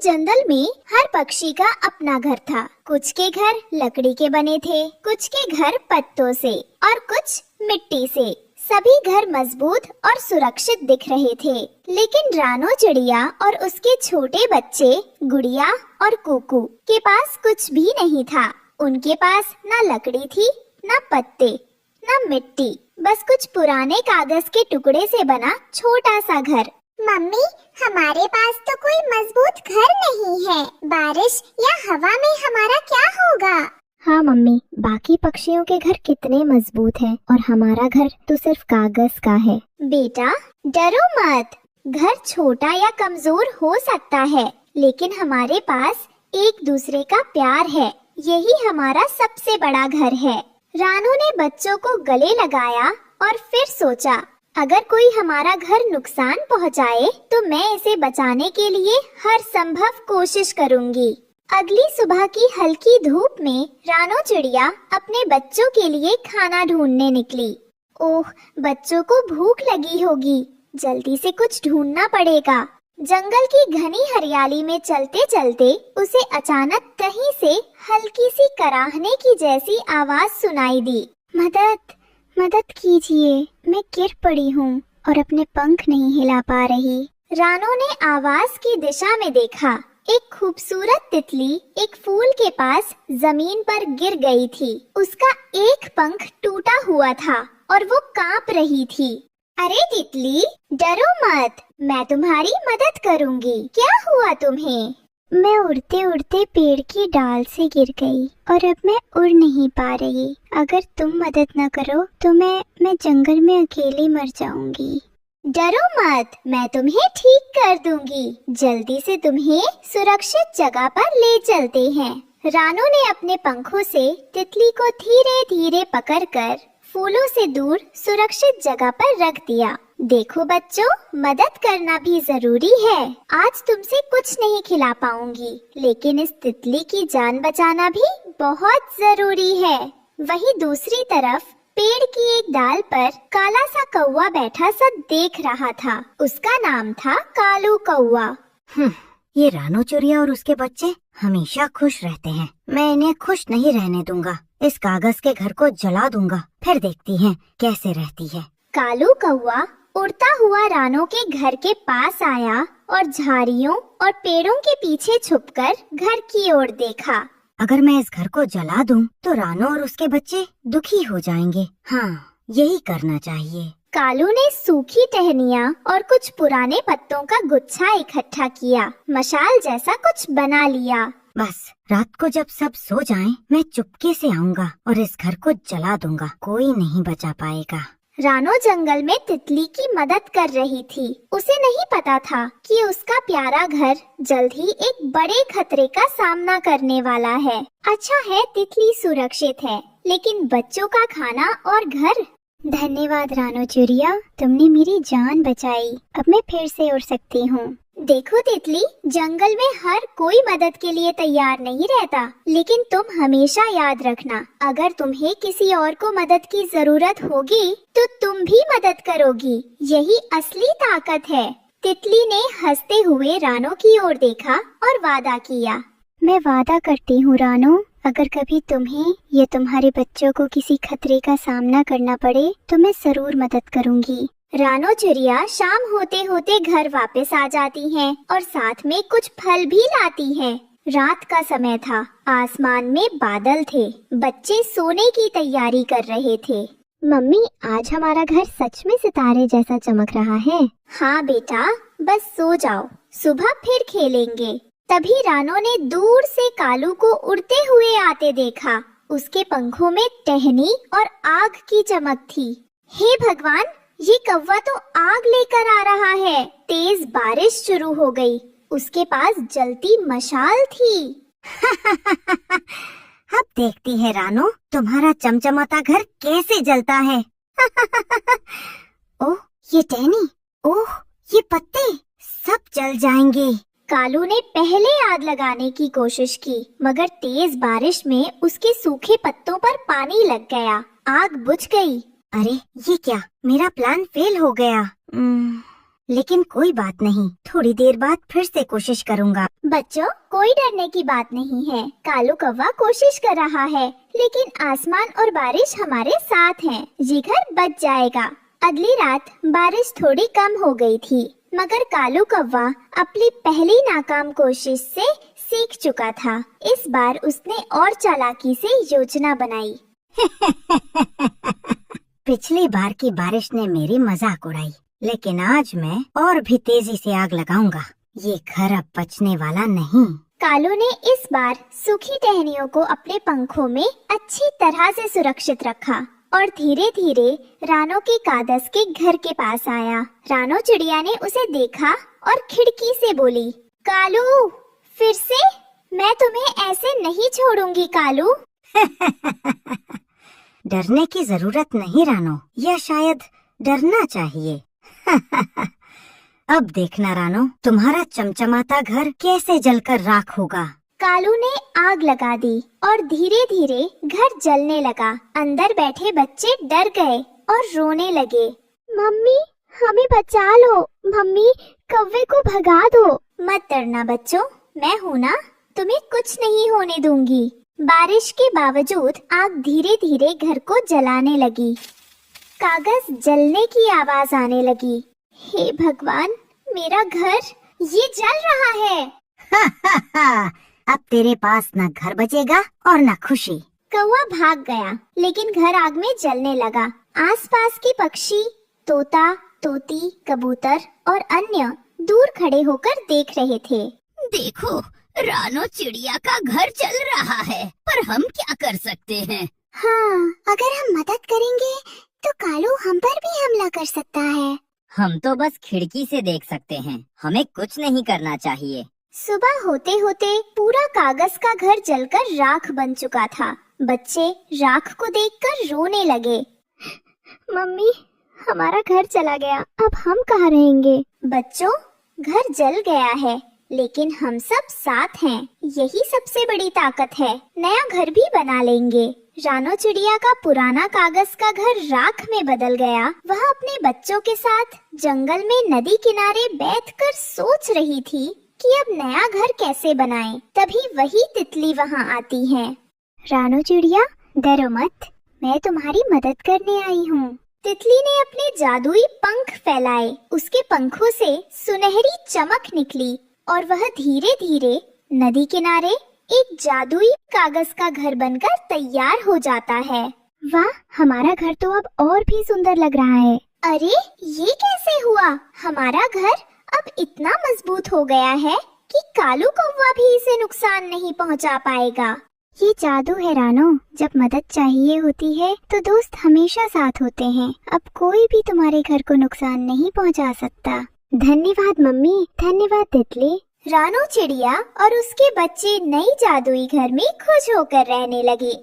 जंगल में हर पक्षी का अपना घर था। कुछ के घर लकड़ी के बने थे, कुछ के घर पत्तों से और कुछ मिट्टी से। सभी घर मजबूत और सुरक्षित दिख रहे थे, लेकिन रानो चिड़िया और उसके छोटे बच्चे गुड़िया और कुकू के पास कुछ भी नहीं था। उनके पास न लकड़ी थी, न पत्ते, न मिट्टी, बस कुछ पुराने कागज के टुकड़े से बना छोटा सा घर। मम्मी, हमारे पास तो कोई मजबूत घर नहीं है। बारिश या हवा में हमारा क्या होगा? हाँ मम्मी, बाकी पक्षियों के घर कितने मजबूत हैं और हमारा घर तो सिर्फ कागज का है। बेटा डरो मत, घर छोटा या कमजोर हो सकता है, लेकिन हमारे पास एक दूसरे का प्यार है। यही हमारा सबसे बड़ा घर है। रानू ने बच्चों को गले लगाया और फिर सोचा, अगर कोई हमारा घर नुकसान पहुंचाए तो मैं इसे बचाने के लिए हर संभव कोशिश करूंगी। अगली सुबह की हल्की धूप में रानो चिड़िया अपने बच्चों के लिए खाना ढूंढने निकली। ओह, बच्चों को भूख लगी होगी, जल्दी से कुछ ढूंढना पड़ेगा। जंगल की घनी हरियाली में चलते चलते उसे अचानक कहीं से हल्की सी कराहने की जैसी आवाज सुनाई दी। मदद, मदद कीजिए, मैं गिर पड़ी हूँ और अपने पंख नहीं हिला पा रही। रानो ने आवाज की दिशा में देखा। एक खूबसूरत तितली एक फूल के पास जमीन पर गिर गई थी। उसका एक पंख टूटा हुआ था और वो कांप रही थी। अरे तितली, डरो मत, मैं तुम्हारी मदद करूंगी। क्या हुआ तुम्हें? मैं उड़ते उड़ते पेड़ की डाल से गिर गई और अब मैं उड़ नहीं पा रही। अगर तुम मदद न करो तो मैं जंगल में अकेली मर जाऊंगी। डरो मत, मैं तुम्हें ठीक कर दूंगी। जल्दी से तुम्हें सुरक्षित जगह पर ले चलते हैं। रानो ने अपने पंखों से तितली को धीरे धीरे पकड़कर फूलों से दूर सुरक्षित जगह पर रख दिया। देखो बच्चों, मदद करना भी जरूरी है। आज तुमसे कुछ नहीं खिला पाऊंगी, लेकिन इस तितली की जान बचाना भी बहुत जरूरी है। वहीं दूसरी तरफ पेड़ की एक डाल पर काला सा कौवा बैठा सा देख रहा था। उसका नाम था कालू कौवा। ये रानो चिड़िया और उसके बच्चे हमेशा खुश रहते हैं। मैं इन्हें खुश नहीं रहने दूंगा। इस कागज के घर को जला दूंगा, फिर देखती हैं कैसे रहती है। कालू कौवा उड़ता हुआ रानो के घर के पास आया और झाड़ियों और पेड़ों के पीछे छुपकर घर की ओर देखा। अगर मैं इस घर को जला दूं तो रानो और उसके बच्चे दुखी हो जाएंगे। हाँ, यही करना चाहिए। कालू ने सूखी टहनियाँ और कुछ पुराने पत्तों का गुच्छा इकट्ठा किया, मशाल जैसा कुछ बना लिया। बस रात को जब सब सो जाएं, मैं चुपके से आऊंगा और इस घर को जला दूंगा। कोई नहीं बचा पाएगा। रानो जंगल में तितली की मदद कर रही थी। उसे नहीं पता था कि उसका प्यारा घर जल्द ही एक बड़े खतरे का सामना करने वाला है। अच्छा है तितली सुरक्षित है, लेकिन बच्चों का खाना और घर। धन्यवाद रानो चिड़िया, तुमने मेरी जान बचाई। अब मैं फिर से उड़ सकती हूँ। देखो तितली, जंगल में हर कोई मदद के लिए तैयार नहीं रहता, लेकिन तुम हमेशा याद रखना, अगर तुम्हें किसी और को मदद की जरूरत होगी तो तुम भी मदद करोगी। यही असली ताकत है। तितली ने हंसते हुए रानो की ओर देखा और वादा किया। मैं वादा करती हूँ रानो, अगर कभी तुम्हें या तुम्हारे बच्चों को किसी खतरे का सामना करना पड़े तो मैं जरूर मदद करूँगी। रानो चिड़िया शाम होते होते घर वापस आ जाती हैं और साथ में कुछ फल भी लाती हैं। रात का समय था, आसमान में बादल थे, बच्चे सोने की तैयारी कर रहे थे। मम्मी, आज हमारा घर सच में सितारे जैसा चमक रहा है। हाँ बेटा, बस सो जाओ, सुबह फिर खेलेंगे। तभी रानो ने दूर से कालू को उड़ते हुए आते देखा। उसके पंखों में टहनी और आग की चमक थी। हे भगवान, ये कौवा तो आग लेकर आ रहा है। तेज बारिश शुरू हो गई। उसके पास जलती मशाल थी। अब देखती है रानो, तुम्हारा चमचमाता घर कैसे जलता है। ओह, ये टहनी, ओह, ये पत्ते, सब जल जाएंगे। कालू ने पहले आग लगाने की कोशिश की, मगर तेज बारिश में उसके सूखे पत्तों पर पानी लग गया। आग बुझ गई। अरे ये क्या, मेरा प्लान फेल हो गया। लेकिन कोई बात नहीं, थोड़ी देर बाद फिर से कोशिश करूँगा। बच्चों, कोई डरने की बात नहीं है। कालू कौवा कोशिश कर रहा है, लेकिन आसमान और बारिश हमारे साथ हैं। ये घर बच जाएगा। अगली रात बारिश थोड़ी कम हो गई थी, मगर कालू कौवा अपनी पहली नाकाम कोशिश से सीख चुका था। इस बार उसने और चालाकी से योजना बनाई। पिछली बार की बारिश ने मेरी मजाक उड़ाई, लेकिन आज मैं और भी तेजी से आग लगाऊंगा। ये घर अब बचने वाला नहीं। कालू ने इस बार सूखी टहनियों को अपने पंखों में अच्छी तरह से सुरक्षित रखा और धीरे धीरे रानो के कागज के घर के पास आया। रानो चिड़िया ने उसे देखा और खिड़की से बोली, कालू, फिर से? मैं तुम्हें ऐसे नहीं छोड़ूंगी कालू। डरने की जरूरत नहीं रानो, या शायद डरना चाहिए। अब देखना रानो, तुम्हारा चमचमाता घर कैसे जलकर राख होगा। कालू ने आग लगा दी और धीरे धीरे घर जलने लगा। अंदर बैठे बच्चे डर गए और रोने लगे। मम्मी, हमें बचा लो। मम्मी, कौवे को भगा दो। मत डरना बच्चों, मैं हूँ ना, तुम्हें कुछ नहीं होने दूंगी। बारिश के बावजूद आग धीरे धीरे घर को जलाने लगी। कागज जलने की आवाज आने लगी। हे भगवान, मेरा घर ये जल रहा है। अब तेरे पास न घर बचेगा और न खुशी। कौवा भाग गया, लेकिन घर आग में जलने लगा। आसपास के पक्षी, तोता, तोती, कबूतर और अन्य दूर खड़े होकर देख रहे थे। देखो, रानो चिड़िया का घर जल रहा है, पर हम क्या कर सकते हैं? हाँ, अगर हम मदद करेंगे तो कालू हम पर भी हमला कर सकता है। हम तो बस खिड़की से देख सकते हैं, हमें कुछ नहीं करना चाहिए। सुबह होते होते पूरा कागज का घर जलकर राख बन चुका था। बच्चे राख को देखकर रोने लगे। मम्मी, हमारा घर चला गया, अब हम कहाँ रहेंगे? बच्चों, घर जल गया है, लेकिन हम सब साथ हैं। यही सबसे बड़ी ताकत है। नया घर भी बना लेंगे। रानो चिड़िया का पुराना कागज का घर राख में बदल गया। वह अपने बच्चों के साथ जंगल में नदी किनारे बैठकर सोच रही थी कि अब नया घर कैसे बनाएं। तभी वही तितली वहाँ आती है। रानो चिड़िया, डरो मत, मैं तुम्हारी मदद करने आई हूँ। तितली ने अपने जादुई पंख फैलाए। उसके पंखों से सुनहरी चमक निकली और वह धीरे धीरे नदी किनारे एक जादुई कागज का घर बनकर तैयार हो जाता है। वाह, हमारा घर तो अब और भी सुंदर लग रहा है। अरे, ये कैसे हुआ? हमारा घर अब इतना मजबूत हो गया है कि कालू कौवा भी इसे नुकसान नहीं पहुंचा पाएगा। ये जादू है रानो, जब मदद चाहिए होती है तो दोस्त हमेशा साथ होते हैं। अब कोई भी तुम्हारे घर को नुकसान नहीं पहुंचा सकता। धन्यवाद मम्मी, धन्यवाद तितली। रानो चिड़िया और उसके बच्चे नई जादुई घर में खुश होकर रहने लगे।